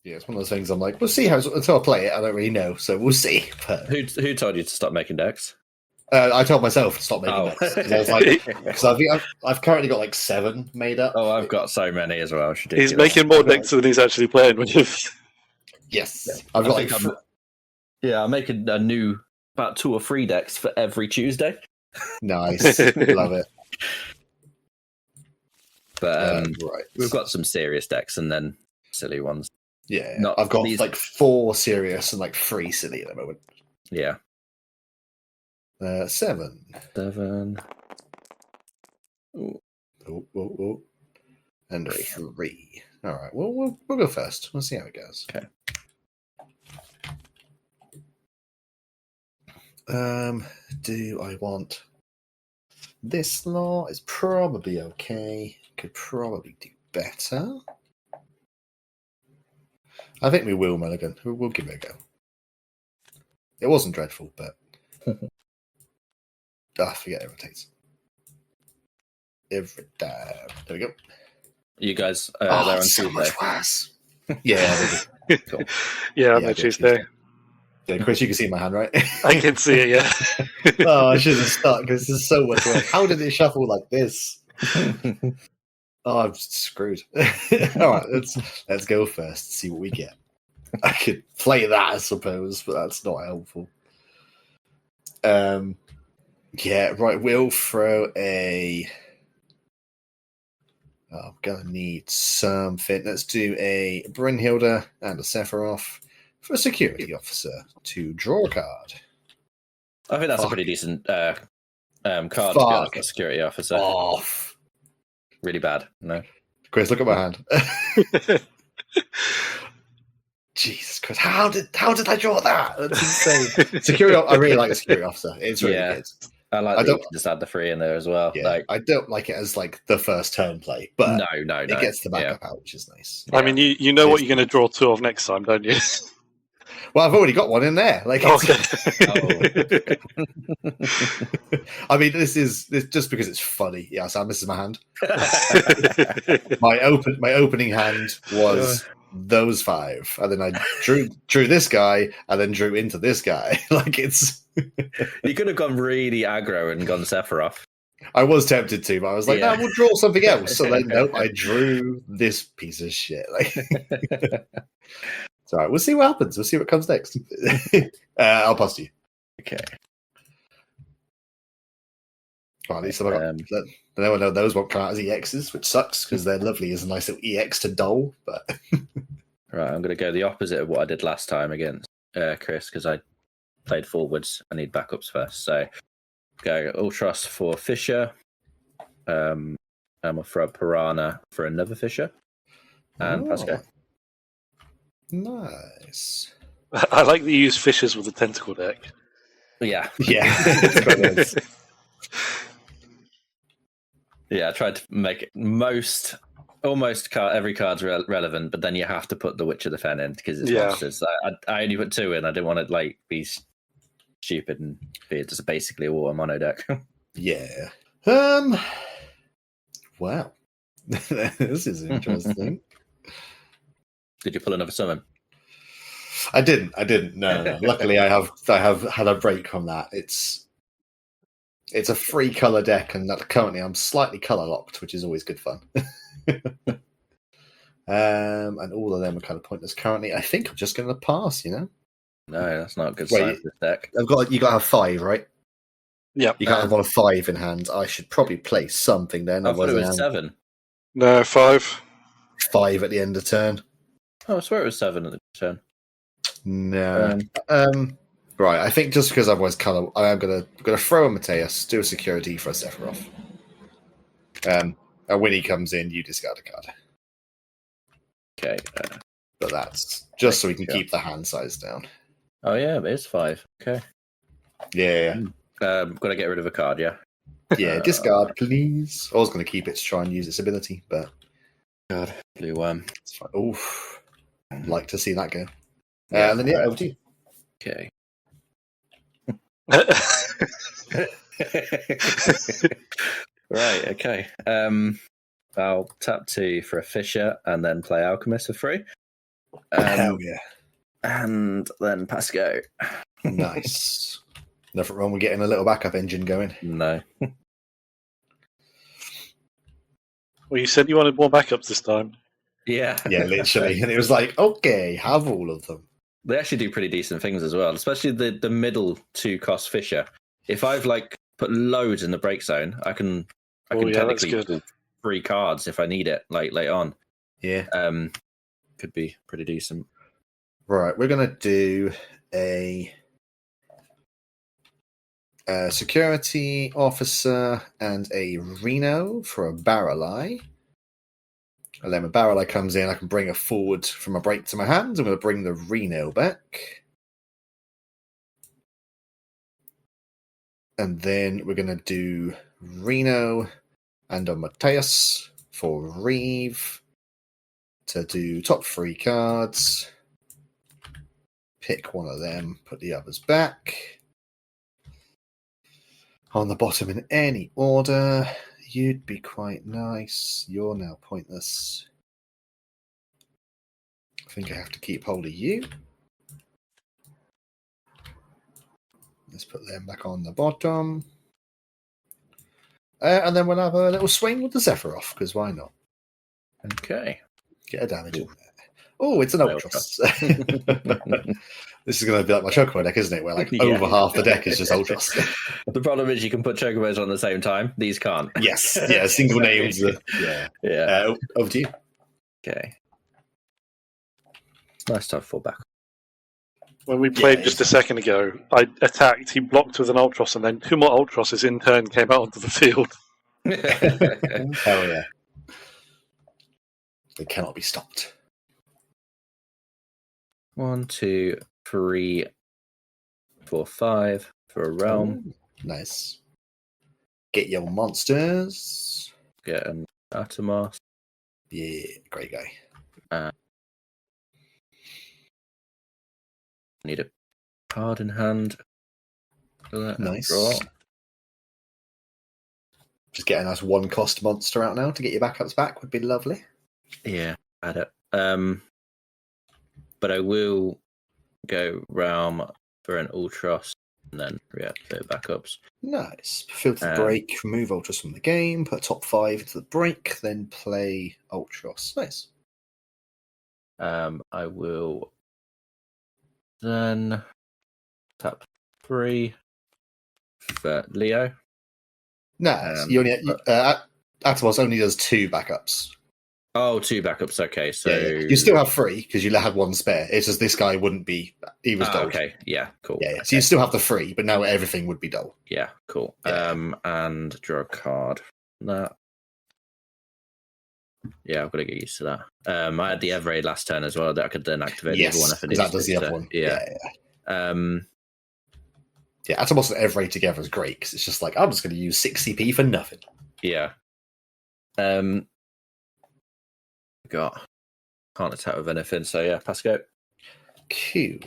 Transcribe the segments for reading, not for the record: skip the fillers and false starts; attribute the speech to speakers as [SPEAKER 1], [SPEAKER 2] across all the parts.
[SPEAKER 1] Yeah, it's one of those things I'm like, we'll see how until I play it. I don't really know, so we'll see. But
[SPEAKER 2] Who told you to stop making decks?
[SPEAKER 1] I told myself to stop making decks because I was like, because I've currently got like 7 made up.
[SPEAKER 2] Oh, I've got so many as well.
[SPEAKER 3] He's making more decks than he's actually playing with.
[SPEAKER 1] Yes,
[SPEAKER 2] Yeah.
[SPEAKER 1] I've got
[SPEAKER 2] I'm making a new about 2 or 3 decks for every Tuesday.
[SPEAKER 1] Nice, love it.
[SPEAKER 2] But
[SPEAKER 1] right,
[SPEAKER 2] we've got some serious decks and then silly ones.
[SPEAKER 1] Yeah, I've got like 4 serious and like 3 silly at the moment.
[SPEAKER 2] Yeah.
[SPEAKER 1] 7.
[SPEAKER 2] Ooh.
[SPEAKER 1] Oh. And 3. All right. We'll go first. We'll see how it goes.
[SPEAKER 2] Okay.
[SPEAKER 1] Do I want this law? It's probably okay. Could probably do better. I think we will, Mulligan. We'll give it a go. It wasn't dreadful, but forget irritates. There we go.
[SPEAKER 2] You guys they're on
[SPEAKER 1] so
[SPEAKER 2] Tuesday.
[SPEAKER 1] much worse. Yeah.
[SPEAKER 3] Cool. Yeah, on the Tuesday.
[SPEAKER 1] Yeah, Chris, you can see my hand, right?
[SPEAKER 3] I can see it, yeah.
[SPEAKER 1] I should have started because this is so much work. How did it shuffle like this? I'm screwed. All right, let's go first. See what we get. I could play that, I suppose, but that's not helpful. Yeah, right. We'll throw a. I'm gonna need something. Let's do a Brynhilde and a Sephiroth for a security officer to draw a card.
[SPEAKER 2] I think that's a pretty decent card to go as a security officer.
[SPEAKER 1] Off.
[SPEAKER 2] Really bad. No.
[SPEAKER 1] Chris, look at my hand. Jesus Christ! How did I draw that? That's insane. Security. I really like the security officer. It's really good.
[SPEAKER 2] I like that you can just add the 3 in there as well.
[SPEAKER 1] Yeah, I don't like it as like the first turn play, but
[SPEAKER 2] no,
[SPEAKER 1] it gets the backup out, which is nice.
[SPEAKER 3] I mean, you know what you're going to draw 2 of next time, don't you?
[SPEAKER 1] Well, I've already got one in there. Like,
[SPEAKER 3] okay.
[SPEAKER 1] I mean, this just because it's funny. Yeah, Sam, this is my hand. my opening hand was those 5, and then I drew this guy, and then drew into this guy. Like it's.
[SPEAKER 2] You could have gone really aggro and gone Sephiroth.
[SPEAKER 1] I was tempted to, but I was like, no, we'll draw something else. So then, nope, I drew this piece of shit. Like, it's all right. We'll see what happens. We'll see what comes next. I'll pass to you.
[SPEAKER 2] Okay.
[SPEAKER 1] Oh, at least no, those won't come out as EXs, which sucks because they're lovely as a nice little EX to Dole. But
[SPEAKER 2] right, I'm going to go the opposite of what I did last time against Chris because I played forwards. I need backups first. So go Ultros for Fisher. I'm going to throw a Piranha for another Fisher. And Pasco.
[SPEAKER 1] Nice.
[SPEAKER 3] I like that you use Fishers with the tentacle deck.
[SPEAKER 2] Yeah.
[SPEAKER 1] Yeah. It's quite nice.
[SPEAKER 2] Yeah, I tried to make every card's relevant, but then you have to put the Witch of the Fen in because it's monsters. I only put 2 in. I didn't want to be stupid and be just basically a water mono deck.
[SPEAKER 1] Yeah. Wow. This is interesting.
[SPEAKER 2] Did you pull another summon?
[SPEAKER 1] I didn't. No. Luckily, I have had a break from that. It's a 3 color deck, and currently I'm slightly color locked, which is always good fun. And all of them are kind of pointless currently. I think I'm just going to pass. No,
[SPEAKER 2] that's not a good sign for this deck.
[SPEAKER 1] You got to have 5, right?
[SPEAKER 3] Yeah,
[SPEAKER 1] you can't have one of 5 in hand. I should probably play something then.
[SPEAKER 2] I thought it was 7.
[SPEAKER 3] No, 5.
[SPEAKER 1] 5 at the end of turn.
[SPEAKER 2] Oh, I swear it was 7 at the turn.
[SPEAKER 1] No. Right, I think just because otherwise color, I am gonna throw a Mateus, do a security for a Sephiroth. And when he comes in, you discard a card.
[SPEAKER 2] Okay.
[SPEAKER 1] But that's just so we can keep the hand size down.
[SPEAKER 2] Oh yeah, it is 5. Okay.
[SPEAKER 1] Yeah.
[SPEAKER 2] Got to get rid of a card, yeah.
[SPEAKER 1] Yeah, discard, please. I was going to keep it to try and use its ability, but
[SPEAKER 2] God, blue worm.
[SPEAKER 1] It's fine. Oof, I'd like to see that go. And then over to you.
[SPEAKER 2] Okay. Right. Okay. I'll tap 2 for a Fisher and then play Alchemist for 3.
[SPEAKER 1] Hell yeah.
[SPEAKER 2] And then Pasco.
[SPEAKER 1] Nice. Nothing wrong with getting a little backup engine going.
[SPEAKER 2] No.
[SPEAKER 3] Well, you said you wanted more backups this time.
[SPEAKER 2] Yeah.
[SPEAKER 1] Yeah, literally. And it was like, okay, have all of them.
[SPEAKER 2] They actually do pretty decent things as well, especially the middle 2-cost Fisher. If I've like put loads in the break zone, I can technically pull 3 cards if I need it, like later on.
[SPEAKER 1] Yeah.
[SPEAKER 2] Could be pretty decent.
[SPEAKER 1] Right, we're gonna do a security officer and a Reno for a barrel eye. And then when barrel eye comes in, I can bring a forward from a break to my hand. I'm going to bring the Reno back. And then we're going to do Reno and a Mateus for Reeve to do top 3 cards. Pick one of them, put the others back. On the bottom in any order. You'd be quite nice. You're now pointless. I think I have to keep hold of you. Let's put them back on the bottom. And then we'll have a little swing with the Sephiroth, because why not?
[SPEAKER 2] Okay.
[SPEAKER 1] Get a damage in there. Oh, it's an Ultros. This is going to be like my Chocobo deck, isn't it? Where like over half the deck is just Ultros.
[SPEAKER 2] The problem is you can put Chocobos on at the same time. These can't.
[SPEAKER 1] Yes. Yeah, single names.
[SPEAKER 2] Yeah.
[SPEAKER 1] Over to you.
[SPEAKER 2] Okay. Nice to have 4 back.
[SPEAKER 3] When we played just a second ago, I attacked, he blocked with an Ultros, and then 2 more Ultroses in turn came out onto the field.
[SPEAKER 1] Hell yeah. They cannot be stopped.
[SPEAKER 2] 1, 2, 3, 4, 5 for a realm.
[SPEAKER 1] Oh, nice. Get your monsters.
[SPEAKER 2] Get an Atomos.
[SPEAKER 1] Yeah, great guy.
[SPEAKER 2] Need a card in hand.
[SPEAKER 1] Nice.
[SPEAKER 2] Draw.
[SPEAKER 1] Just get a nice 1-cost monster out now to get your backups back would be lovely.
[SPEAKER 2] Yeah, add it. But I will go realm for an Ultros and then reactivate backups.
[SPEAKER 1] Nice. Filter the break, remove Ultros from the game, put top 5 into the break, then play Ultros. Nice.
[SPEAKER 2] I will then tap 3 for Leo.
[SPEAKER 1] Nice. You only Atomos only does 2 backups.
[SPEAKER 2] Oh, 2 backups. Okay, so
[SPEAKER 1] you still have 3 because you had 1 spare. It's just this guy wouldn't be. He was dull.
[SPEAKER 2] Okay, yeah, cool.
[SPEAKER 1] Yeah.
[SPEAKER 2] Okay.
[SPEAKER 1] So you still have the 3, but now everything would be dull.
[SPEAKER 2] Yeah, cool.
[SPEAKER 1] Yeah.
[SPEAKER 2] And draw a card. That. Yeah, I've got to get used to that. I had the Everraid last turn as well that I could then activate the other one if I needed
[SPEAKER 1] that does the other one.
[SPEAKER 2] Yeah.
[SPEAKER 1] Atomos and Everraid together is great because it's just like I'm just going to use 6 CP for nothing.
[SPEAKER 2] Yeah. Can't attack with anything, so yeah, Pasco.
[SPEAKER 1] Cool.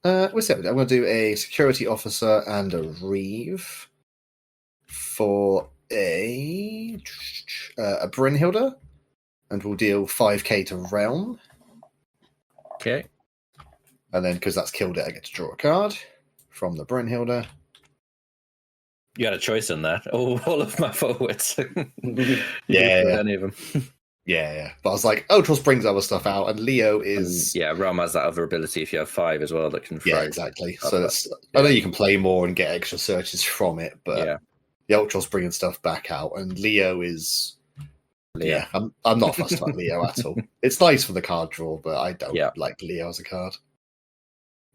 [SPEAKER 1] What's that? I'm going to do a security officer and a Reeve for a Brynhilde, and we'll deal 5k to realm.
[SPEAKER 2] Okay.
[SPEAKER 1] And then, because that's killed it, I get to draw a card from the Brynhilde.
[SPEAKER 2] You had a choice in there. All of my forwards.
[SPEAKER 1] Yeah.
[SPEAKER 2] Any of them.
[SPEAKER 1] Yeah. But I was like, Ultros brings other stuff out, and Leo is...
[SPEAKER 2] And, Realm has that other ability if you have 5 as well that can throw.
[SPEAKER 1] Yeah, exactly. So I know you can play more and get extra searches from it, but the Ultros bringing stuff back out, and Leo is... Leo. Yeah, I'm not fussed about Leo at all. It's nice for the card draw, but I don't like Leo as a card.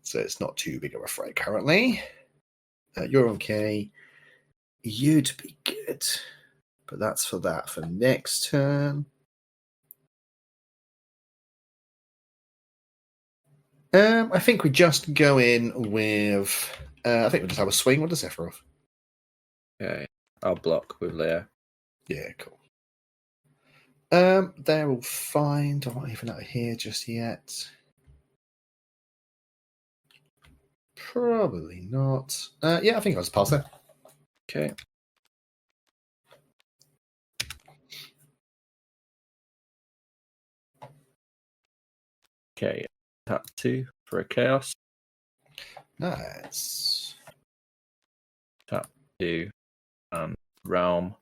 [SPEAKER 1] So it's not too big of a threat currently. You're okay. You'd be good. But that's for that. For next turn. I think we just go in with... I think we just have a swing with the Sephiroth.
[SPEAKER 2] Okay. I'll block with Leo.
[SPEAKER 1] Yeah, cool. They're all fine. I'm not even out of here just yet. Probably not. I think I'll just pass that.
[SPEAKER 2] Okay. Okay, tap 2 for a chaos.
[SPEAKER 1] Nice.
[SPEAKER 2] Tap 2 and realm.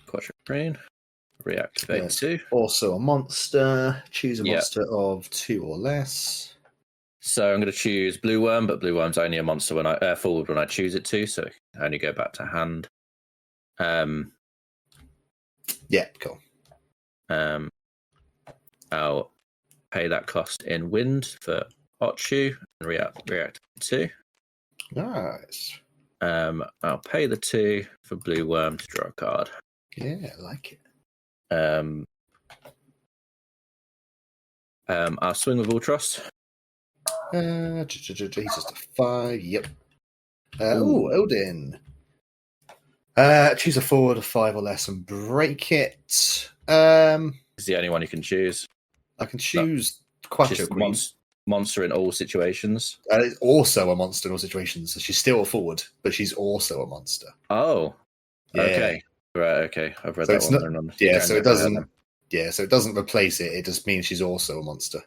[SPEAKER 2] Quadra green. Reactivate
[SPEAKER 1] Yes.
[SPEAKER 2] 2.
[SPEAKER 1] Also a monster. Choose a
[SPEAKER 2] Yeah.
[SPEAKER 1] monster of 2 or less.
[SPEAKER 2] So I'm going to choose Blue Worm, but Blue Worm's only a monster when I forward when I choose it to, so I only go back to hand.
[SPEAKER 1] Yeah, cool.
[SPEAKER 2] I'll pay that cost in wind for Ochu and react 2.
[SPEAKER 1] Nice.
[SPEAKER 2] I'll pay the 2 for Blue Worm to draw a card.
[SPEAKER 1] Yeah, I like it.
[SPEAKER 2] I'll swing with Ultros.
[SPEAKER 1] He's just a 5. Yep. Odin. Choose a forward of 5 or less and break it.
[SPEAKER 2] It's the only one you can choose.
[SPEAKER 1] I can choose Quattro Queen.
[SPEAKER 2] Monster in all situations.
[SPEAKER 1] It's also a monster in all situations. So she's still a forward, but she's also a monster.
[SPEAKER 2] Oh,
[SPEAKER 1] yeah.
[SPEAKER 2] Okay. Right, okay. I've read
[SPEAKER 1] So
[SPEAKER 2] that
[SPEAKER 1] it's
[SPEAKER 2] one.
[SPEAKER 1] not, yeah, so it doesn't. Yeah, so it doesn't replace it. It just means she's also a monster.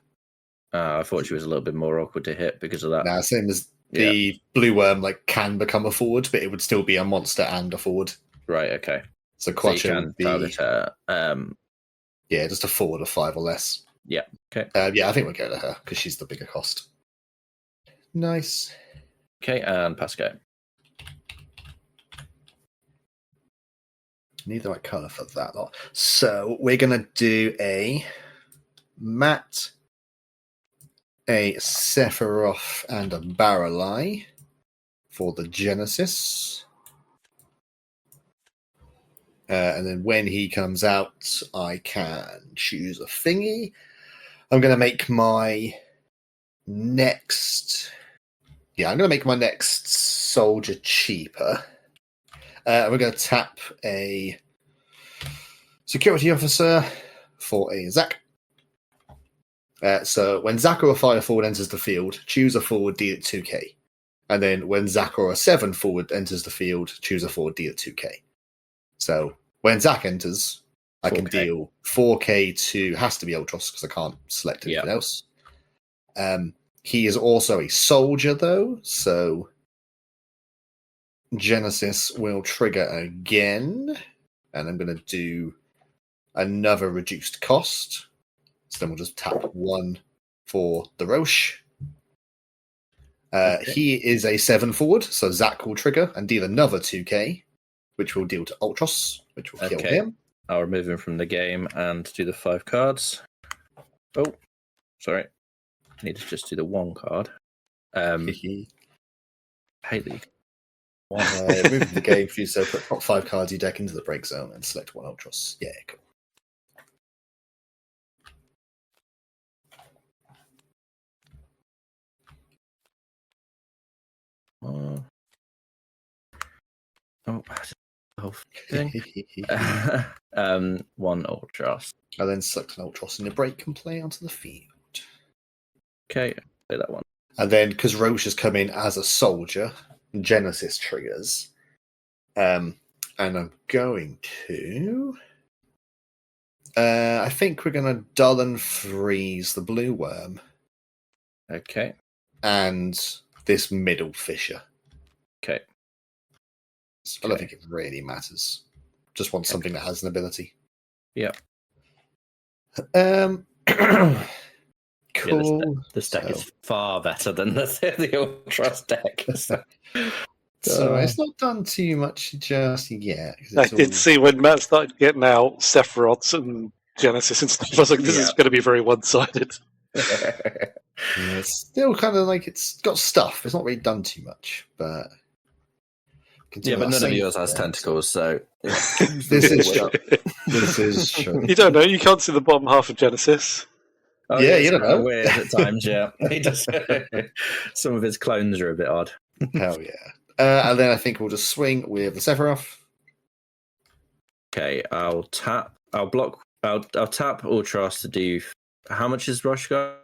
[SPEAKER 2] I thought she was a little bit more awkward to hit because of that.
[SPEAKER 1] Now, same as the Blue Worm, like can become a forward, but it would still be a monster and a forward.
[SPEAKER 2] Right. Okay.
[SPEAKER 1] So Quattro would be
[SPEAKER 2] target her.
[SPEAKER 1] yeah, just a forward of 5 or less.
[SPEAKER 2] Yeah. Okay.
[SPEAKER 1] Yeah, I think we'll go to her because she's the bigger cost. Nice.
[SPEAKER 2] Okay, and pass go.
[SPEAKER 1] Need the right colour for that lot. So we're gonna do a Matt, a Sephiroth, and a Baralai for the Genesis. And then when he comes out, I can choose a thingy. I'm going to make my next... Yeah, I'm going to make my next soldier cheaper. We're going to tap a security officer for a Zack. So when Zack or a fire forward enters the field, choose a forward, deal it 2k. And then when Zack or a 7 forward enters the field, choose a forward, deal it 2k. So when Zack enters, I can deal 4k to, has to be Ultros because I can't select anything else. He is also a soldier though, so Genesis will trigger again, and I'm going to do another reduced cost. So then we'll just tap 1 for the Roche. He is a 7 forward, so Zack will trigger and deal another 2k, which will deal to Ultros, which will kill him.
[SPEAKER 2] I'll remove him from the game and do the 5 cards. Oh, sorry. I need to just do the 1 card. Haley.
[SPEAKER 1] Remove the game for you, so put top 5 cards you deck into the break zone and select 1 Ultros. Yeah, cool.
[SPEAKER 2] The whole thing. 1 Ultros.
[SPEAKER 1] I then select an Ultros in the break and play onto the field.
[SPEAKER 2] Okay, play that one.
[SPEAKER 1] And then, because Roche has come in as a soldier, Genesis triggers. And I'm going to... I think we're going to dull and freeze the Blue Worm.
[SPEAKER 2] Okay.
[SPEAKER 1] And this middle Fisher.
[SPEAKER 2] Okay.
[SPEAKER 1] I don't think it really matters. Just want something that has an ability.
[SPEAKER 2] Yeah.
[SPEAKER 1] Cool.
[SPEAKER 2] Yeah, this deck is far better than the Ultros deck.
[SPEAKER 1] So it's not done too much just yet.
[SPEAKER 3] I did see when Matt started getting out Sephiroths and Genesis and stuff, I was like, this is going to be very one-sided.
[SPEAKER 1] It's still kind of like it's got stuff. It's not really done too much, but...
[SPEAKER 2] Yeah, but none of yours has tentacles, so...
[SPEAKER 1] This is true. This is true.
[SPEAKER 3] You don't know, you can't see the bottom half of Genesis.
[SPEAKER 1] Oh, yeah, you don't know.
[SPEAKER 2] Weird at times, yeah. He just, some of his clones are a bit odd.
[SPEAKER 1] Hell yeah. And then I think we'll just swing with the Sephiroth.
[SPEAKER 2] Okay, I'll tap. I'll block. I'll tap Ultros to do. How much is Rush got?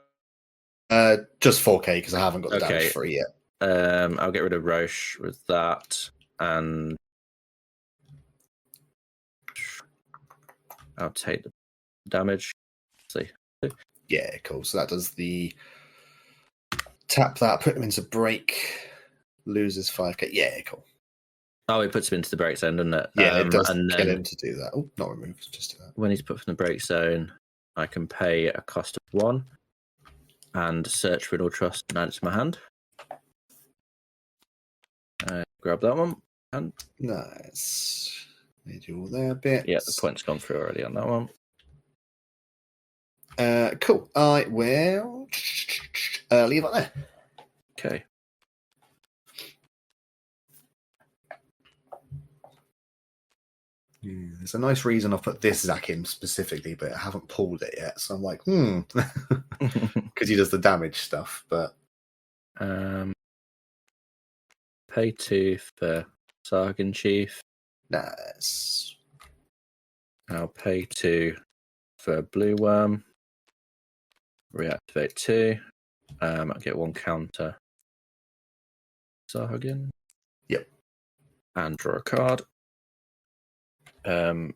[SPEAKER 1] Just 4k because I haven't got the damage free yet.
[SPEAKER 2] I'll get rid of Roche with that, and I'll take the damage. Let's see.
[SPEAKER 1] Yeah, cool. So that does the tap that, put him into break, loses 5k. Yeah, cool.
[SPEAKER 2] Oh, it puts him into the break zone, doesn't it?
[SPEAKER 1] Yeah, it does
[SPEAKER 2] and
[SPEAKER 1] kill
[SPEAKER 2] then
[SPEAKER 1] him to do that. Oh, not removed, just do that.
[SPEAKER 2] when he's put from the break zone, I can pay a cost of 1 and search for an Ultros and add it to my hand. Grab that one. And
[SPEAKER 1] Nice. They do all their bits.
[SPEAKER 2] yeah, the point's gone through already on that one.
[SPEAKER 1] Cool. I will leave it there.
[SPEAKER 2] Okay.
[SPEAKER 1] There's a nice reason I've put this Zack in specifically, but I haven't pulled it yet. So I'm like, because he does the damage stuff. But
[SPEAKER 2] pay 2 for Sargon Chief.
[SPEAKER 1] nice.
[SPEAKER 2] I'll pay 2 for Blue Worm. Reactivate 2. I'll get 1 counter. Sargon.
[SPEAKER 1] Yep. And
[SPEAKER 2] draw a card. Okay,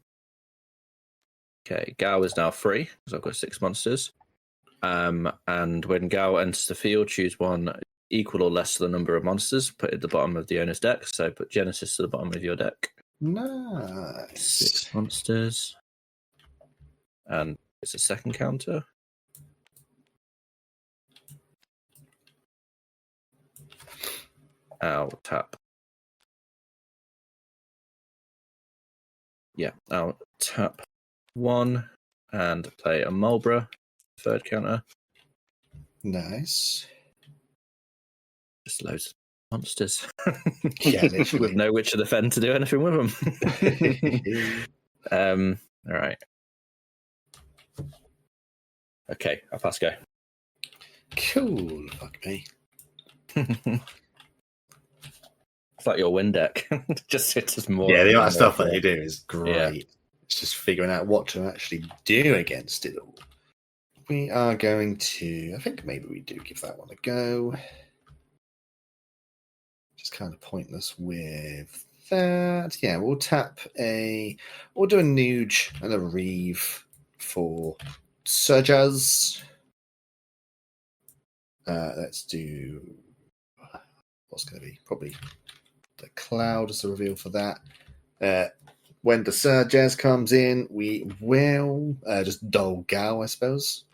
[SPEAKER 2] Gao is now free because I've got 6 monsters. And when Gao enters the field, choose 1 equal or less to the number of monsters. Put it at the bottom of the owner's deck. So put Genesis to the bottom of your deck.
[SPEAKER 1] Nice.
[SPEAKER 2] 6 monsters. And it's a second counter. I'll tap. Yeah, I'll tap 1 and play a Mulbra, third counter.
[SPEAKER 1] Nice.
[SPEAKER 2] Just loads of monsters.
[SPEAKER 1] Yeah, literally.
[SPEAKER 2] With no Witch of the Fen to do anything with them. All right. Okay, I'll pass go.
[SPEAKER 1] Cool. Fuck me.
[SPEAKER 2] It's like your win deck. Just hits us more.
[SPEAKER 1] Yeah, the amount of stuff that they do is great.
[SPEAKER 2] Yeah.
[SPEAKER 1] It's just figuring out what to actually do against it all. We are going to, I think maybe we do give that one a go. Just kind of pointless with that. Yeah, we'll tap we'll do a Nuge and a Reeve for Surjas. Let's do, what's going to be? Probably the Cloud as the reveal for that. When the Surjas comes in, we will just Dole Gao, I suppose.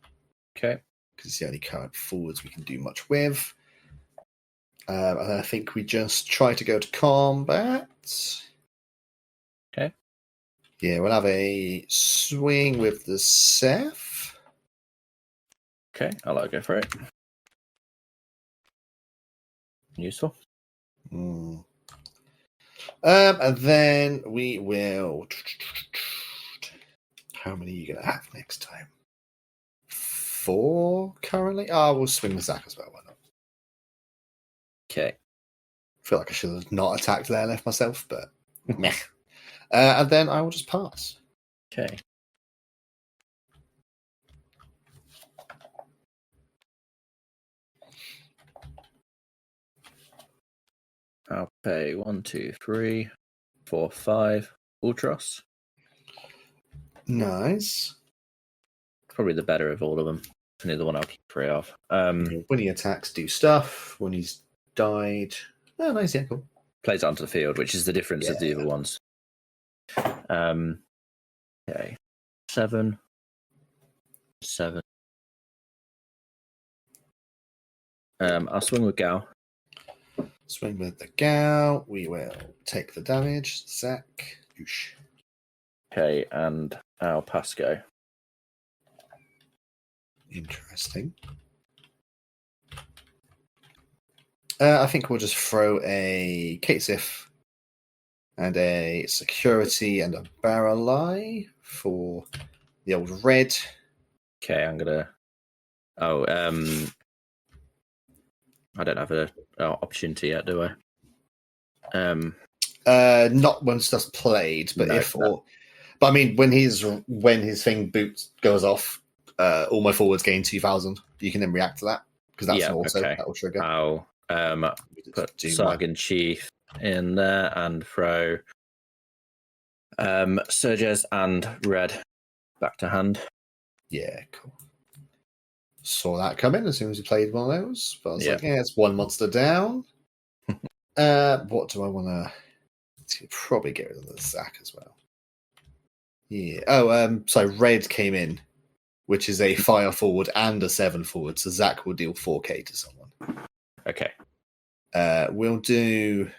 [SPEAKER 2] Okay.
[SPEAKER 1] Because it's the only card forwards we can do much with. And I think we just try to go to combat.
[SPEAKER 2] Okay.
[SPEAKER 1] Yeah, we'll have a swing with the Seth.
[SPEAKER 2] Okay, I'll let go for it. Useful.
[SPEAKER 1] And then we will. How many are you going to have next time? 4 currently? We'll swing the Zack as well. Why not?
[SPEAKER 2] Okay.
[SPEAKER 1] I feel like I should have not attacked there, left myself, but meh. And then I will just pass.
[SPEAKER 2] Okay. I'll pay 1, 2, 3, 4, 5 Ultros.
[SPEAKER 1] Nice.
[SPEAKER 2] Probably the better of all of them. Only the one I'll keep 3 of.
[SPEAKER 1] When he attacks, do stuff. When he's died. Oh, nice. Yeah, cool.
[SPEAKER 2] Plays onto the field, which is the difference of the other ones. Okay. 7. 7. I'll swing with Gao.
[SPEAKER 1] Swing with the Gao. We will take the damage. Zack. Oosh.
[SPEAKER 2] Okay, and I'll pass go.
[SPEAKER 1] Interesting. I think we'll just throw a Katesif and a Security and a Barreleye for the old red.
[SPEAKER 2] Okay, I'm gonna. Oh, I don't have an opportunity yet, do I?
[SPEAKER 1] Not when stuff's played, but
[SPEAKER 2] No,
[SPEAKER 1] but I mean, when his thing boots goes off, all my forwards gain 2,000. You can then react to that because that's an auto that will trigger.
[SPEAKER 2] I'll put Sargon Chief in there and throw Surges and red back to hand.
[SPEAKER 1] Yeah, cool. saw that coming as soon as we played one of those. But I was
[SPEAKER 2] Yeah.
[SPEAKER 1] like, yeah, it's one monster down. What do I want to probably get rid of the Zack as well? Yeah. Oh, so red came in, which is a fire forward and a 7 forward. So Zack will deal 4k to someone.
[SPEAKER 2] Okay.
[SPEAKER 1] We'll do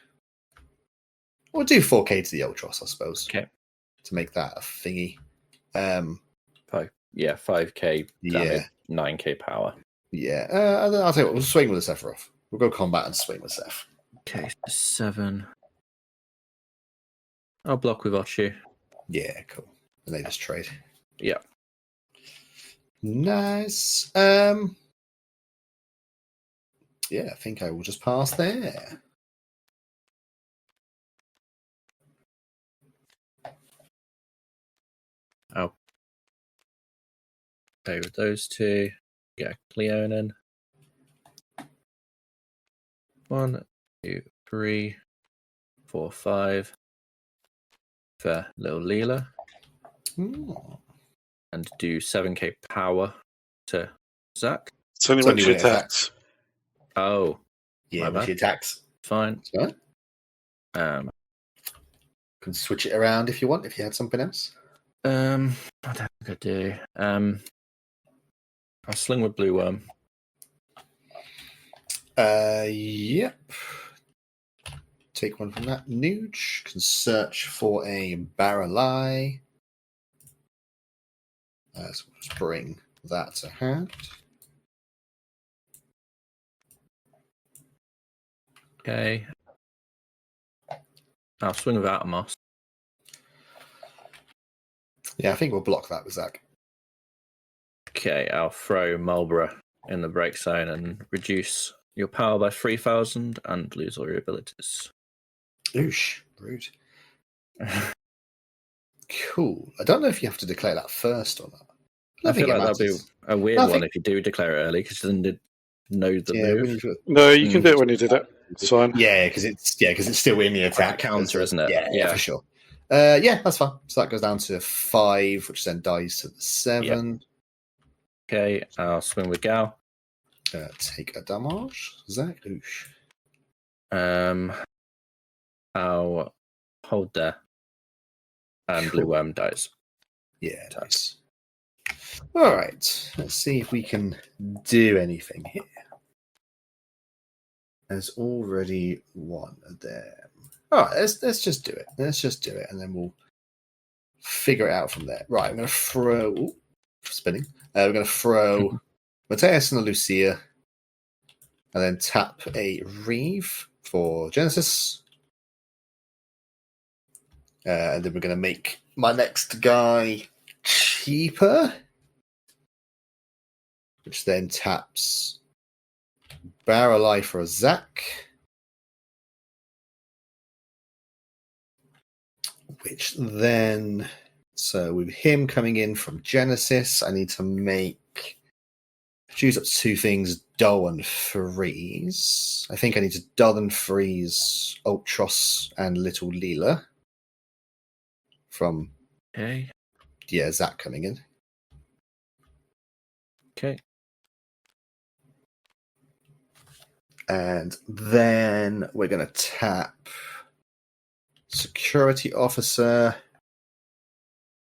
[SPEAKER 1] 4k to the Ultros, I suppose.
[SPEAKER 2] Okay.
[SPEAKER 1] To make that a thingy.
[SPEAKER 2] 5k damage, 9k power.
[SPEAKER 1] Yeah. I'll tell you what, we'll swing with the Sephiroth. We'll go combat and swing with Seph.
[SPEAKER 2] Okay, 7. I'll block with Oshu.
[SPEAKER 1] Yeah, cool. And they just trade.
[SPEAKER 2] Yeah.
[SPEAKER 1] Nice. Yeah, I think I will just pass there.
[SPEAKER 2] I'll play with those two. Get Cleonin. 1, 2, 3, 4, 5. For little Leela. And do 7k power to Zack.
[SPEAKER 3] It's only when she attacks.
[SPEAKER 2] Oh.
[SPEAKER 1] Yeah, when she attacks.
[SPEAKER 2] Fine.
[SPEAKER 1] Sorry? Can switch it around if you want, if you had something else.
[SPEAKER 2] I don't think I do. I'll sling with Blue Worm.
[SPEAKER 1] Yep. Take one from that. Nuge can search for a Barrelai. So we'll just bring that to hand.
[SPEAKER 2] Okay. I'll swing with Atomos.
[SPEAKER 1] Yeah, I think we'll block that with Zack.
[SPEAKER 2] Okay, I'll throw Marlborough in the break zone and reduce your power by 3,000 and lose all your abilities.
[SPEAKER 1] Oosh, rude. Cool. I don't know if you have to declare that first or not.
[SPEAKER 2] I feel like that'd be a weird one if you do declare it early, because then they'd know the move.
[SPEAKER 3] No, you can do it when you did it. It's fine.
[SPEAKER 1] Yeah, because it's still in the attack
[SPEAKER 2] counter, isn't it?
[SPEAKER 1] Yeah, for sure. Yeah, that's fine. So that goes down to 5, which then dies to the 7.
[SPEAKER 2] Yep. Okay, I'll swing with Gal.
[SPEAKER 1] Take a damage. Zack. Oosh.
[SPEAKER 2] I'll hold there. And Blue Worm dies.
[SPEAKER 1] Yeah, nice. All right. Let's see if we can do anything here. There's already one of them. All right, let's just do it. Let's just do it, and then we'll figure it out from there. Right, I'm going to throw... Ooh, spinning. We're going to throw Mateus and Lucia, and then tap a Reeve for Genesis. And then we're going to make my next guy cheaper, which then taps Barrelai for a Zack, which then, so with him coming in from Genesis, I need to choose up 2 things, dull and freeze. I think I need to dull and freeze Ultros and Little Leela from Zack coming in.
[SPEAKER 2] Okay.
[SPEAKER 1] And then we're going to tap Security Officer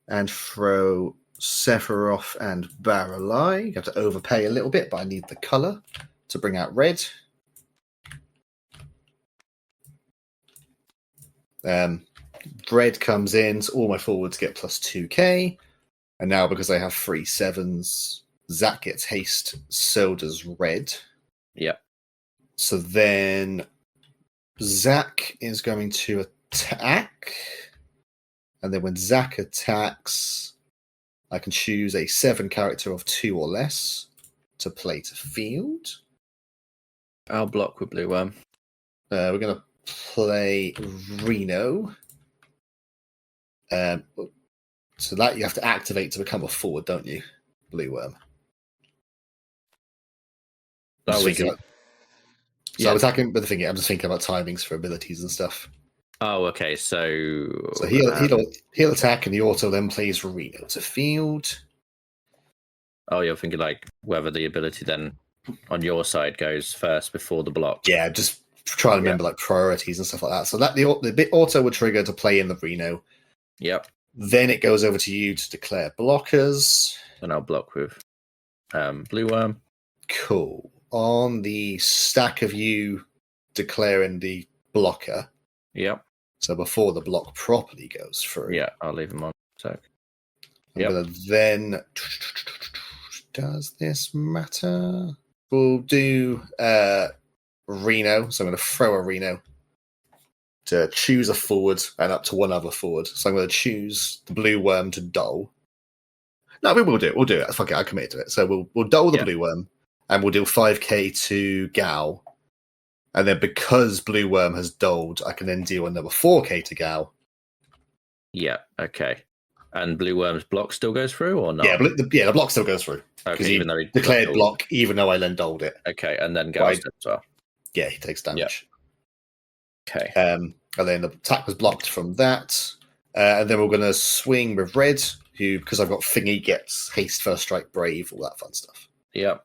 [SPEAKER 1] and throw Sephiroth and Barrelai. You have to overpay a little bit, but I need the color to bring out red. Red comes in, so all my forwards get plus 2k. And now because I have 3 7s, Zack gets haste, so does red.
[SPEAKER 2] Yep.
[SPEAKER 1] So then Zack is going to attack. And then when Zack attacks, I can choose a 7 character of 2 or less to play to field.
[SPEAKER 2] I'll block with Blue Worm.
[SPEAKER 1] We're going to play Reno. So that you have to activate to become a forward, don't you? Blue Worm. I'm attacking, but I'm just thinking about timings for abilities and stuff.
[SPEAKER 2] Oh, okay. So
[SPEAKER 1] he'll attack, and the auto then plays Reno to field.
[SPEAKER 2] Oh, you're thinking like whether the ability then on your side goes first before the block.
[SPEAKER 1] Yeah, just try to remember like priorities and stuff like that. So that the bit auto would trigger to play in the Reno.
[SPEAKER 2] Yep.
[SPEAKER 1] Then it goes over to you to declare blockers.
[SPEAKER 2] And I'll block with blue worm.
[SPEAKER 1] Cool. On the stack of you declaring the blocker.
[SPEAKER 2] Yep.
[SPEAKER 1] So before the block properly goes through.
[SPEAKER 2] Yeah, I'll leave them on. So
[SPEAKER 1] I'm going to then... Does this matter? We'll do Reno. So I'm going to throw a Reno to choose a forward and up to one other forward. So I'm going to choose the blue worm to dull. No, we will do it. We'll do it. Fuck it, I committed to it. So we'll dull the blue worm and we'll deal 5k to Gal. And then because blue worm has dulled, I can then deal another 4k to Gal.
[SPEAKER 2] Yeah, okay. And blue worm's block still goes through or not?
[SPEAKER 1] Yeah, the block still goes through.
[SPEAKER 2] Okay, even though he
[SPEAKER 1] declared block, even though I then dulled it.
[SPEAKER 2] Okay, and then Gal as well.
[SPEAKER 1] Yeah, he takes damage.
[SPEAKER 2] Yep. Okay.
[SPEAKER 1] And then the attack was blocked from that. And then we're going to swing with red, who, because I've got thingy, gets haste, first strike, brave, all that fun stuff.
[SPEAKER 2] Yep.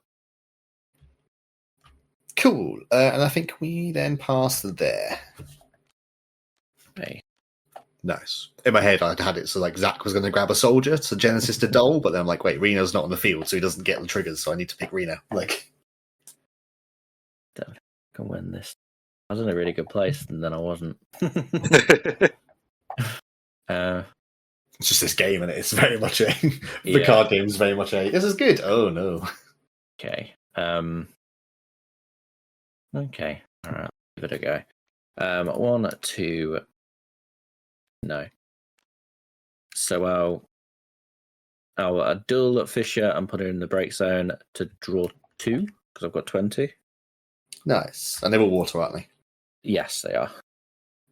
[SPEAKER 1] Cool. And I think we then pass there.
[SPEAKER 2] Hey.
[SPEAKER 1] Nice. In my head, I had it so like Zack was going to grab a soldier to Genesis to dull, but then I'm like, wait, Reno's not on the field, so he doesn't get the triggers, so I need to pick Reno. Like,
[SPEAKER 2] I can win this. I was in a really good place, and then I wasn't.
[SPEAKER 1] It's just this game, and it's very much a the card game is very much a this is good. Oh no.
[SPEAKER 2] Okay. Okay. All right. Give it a go. 1, 2. No. So I'll duel Fisher and put her in the break zone to draw 2 because I've got 20.
[SPEAKER 1] Nice. And they're all water, aren't they?
[SPEAKER 2] Yes, they are.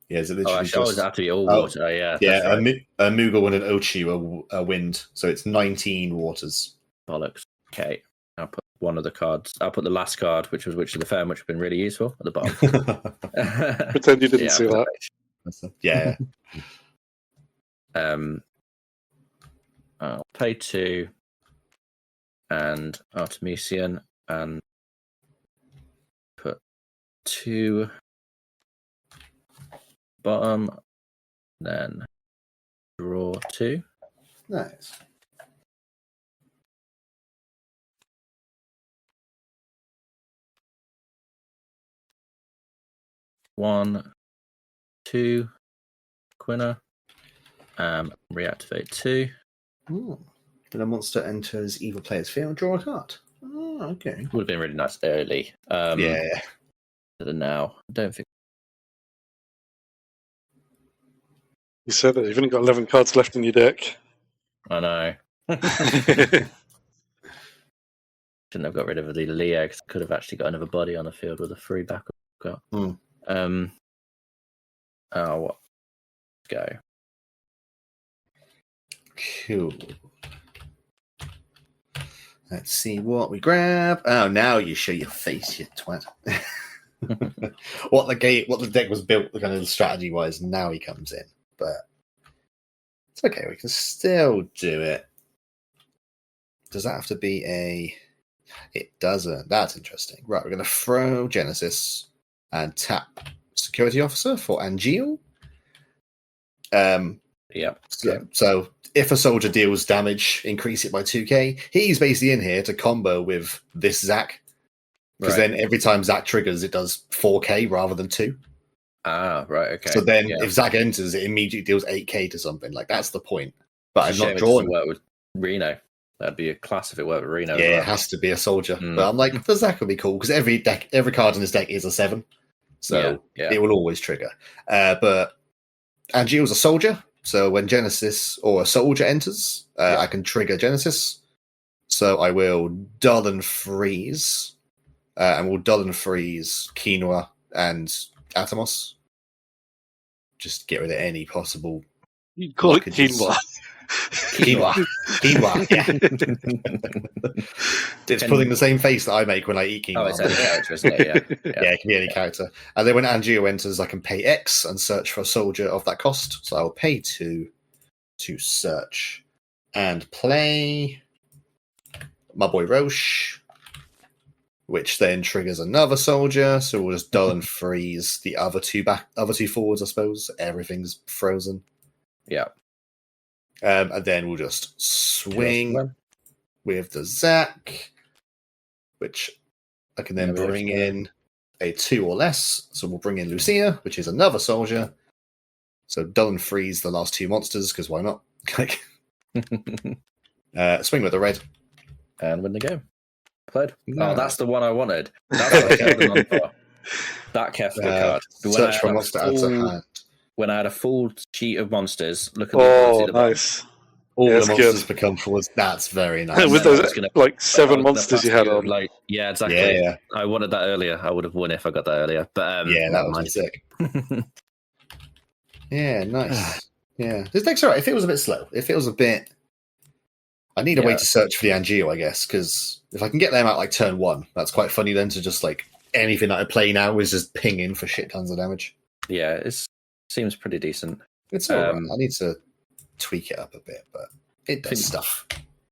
[SPEAKER 1] Yeah, is it literally
[SPEAKER 2] just... have to be all water. Yeah.
[SPEAKER 1] Yeah,
[SPEAKER 2] right.
[SPEAKER 1] a Moogle and an Ochi are wind, so it's 19 waters.
[SPEAKER 2] Bollocks. Okay. I'll put one of the cards. I'll put the last card, which was Witch of the Fair, which has been really useful at the bottom.
[SPEAKER 3] Pretend you didn't see that.
[SPEAKER 1] Yeah.
[SPEAKER 2] I'll pay 2 and Artemisian and put 2 bottom, then draw 2.
[SPEAKER 1] Nice.
[SPEAKER 2] One, 2, Quinner. Reactivate 2.
[SPEAKER 1] Ooh. When a monster enters either player's field, draw a card. Oh, okay.
[SPEAKER 2] Would have been really nice early.
[SPEAKER 1] Yeah.
[SPEAKER 2] Now, I don't think.
[SPEAKER 3] You said that you've only got 11 cards left in your deck.
[SPEAKER 2] I know. Shouldn't have got rid of the Leo because I could have actually got another body on the field with a free backup. Got. Let's go.
[SPEAKER 1] Cool. Let's see what we grab. Oh, now you show your face, you twat. What the deck was built, kind of strategy wise. Now he comes in, but it's okay. We can still do it. Does that have to be a? It doesn't. That's interesting. Right, we're going to throw Genesis and tap Security Officer for Angeal.
[SPEAKER 2] Yeah.
[SPEAKER 1] So if a soldier deals damage, increase it by 2k. He's basically in here to combo with this Zack. Because then every time Zack triggers, it does 4k rather than 2.
[SPEAKER 2] Ah, right, okay.
[SPEAKER 1] So then if Zack enters, it immediately deals 8k to something. Like, that's the point. But I'm not drawing.
[SPEAKER 2] Work with Reno. That'd be a class if it worked with Reno.
[SPEAKER 1] Yeah, it has to be a soldier. But I'm like, the Zack would be cool, because every card in this deck is a 7. So it will always trigger. But Angeal's a soldier. So when Genesis or a soldier enters, I can trigger Genesis. So I will dull and freeze. And we'll dull and freeze Quinoa and Atomos. Just get rid of any possible.
[SPEAKER 3] You call it Quinoa.
[SPEAKER 1] Quinoa, yeah. It's pulling the same face that I make when I eat quinoa.
[SPEAKER 2] Oh, it's any character, isn't it?
[SPEAKER 1] Yeah, it can be any character. And then when Angeal enters, I can pay X and search for a soldier of that cost. So I'll pay 2 to search and play my boy Roche, which then triggers another soldier. So we'll just dull and freeze the other two forwards, I suppose. Everything's frozen.
[SPEAKER 2] Yeah.
[SPEAKER 1] And then we'll just swing with the Zack, which I can then bring in a 2 or less. So we'll bring in Lucia, which is another soldier. So dull and freeze the last 2 monsters, because why not? Swing with the red.
[SPEAKER 2] And win the game. Played.
[SPEAKER 1] No.
[SPEAKER 2] Oh, that's the one I wanted. That's what I kept them on for. That Kefka card.
[SPEAKER 1] Search for a monster adds a hand.
[SPEAKER 2] When I had a full sheet of monsters, look at
[SPEAKER 3] the nice.
[SPEAKER 1] All the monsters become forwards. That's very nice.
[SPEAKER 3] With those like 7 monsters you had on.
[SPEAKER 2] Like, yeah, exactly.
[SPEAKER 1] Yeah.
[SPEAKER 2] I wanted that earlier. I would have won if I got that earlier. But
[SPEAKER 1] that was sick. Yeah, nice. Yeah, this deck's alright. If it was a bit slow, if it was a bit, I need a way to search for the Angeal, I guess, because if I can get them out like turn 1, that's quite funny. Then to just like anything that I play now is just pinging for shit tons of damage.
[SPEAKER 2] Yeah, it seems pretty decent.
[SPEAKER 1] It's alright. I need to tweak it up a bit, but it does stuff.